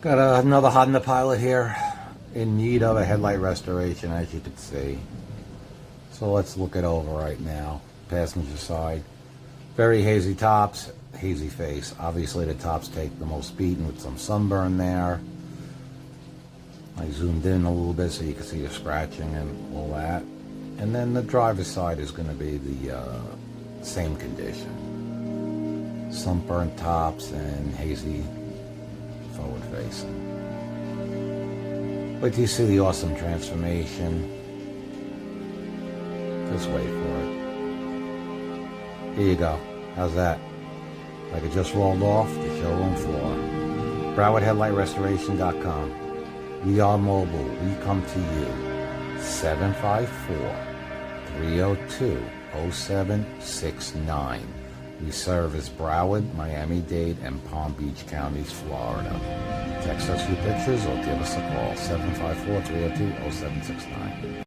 Got another Honda Pilot here in need of a headlight restoration, as you can see. So let's look it over right now. Passenger side. Very hazy tops, hazy face. Obviously the tops take the most beating with some sunburn there. I zoomed in a little bit so you can see the scratching and all that. And then the driver's side is going to be the same condition. Sunburnt tops and hazy forward facing. Wait till you see the awesome transformation. Just wait for it. Here you go. How's that? Like it just rolled off the showroom floor. BrowardHeadlightRestoration.com. We are mobile. We come to you. 754-302-0769. We service Broward, Miami-Dade, and Palm Beach counties, Florida. Text us your pictures or give us a call. 754-302-0769.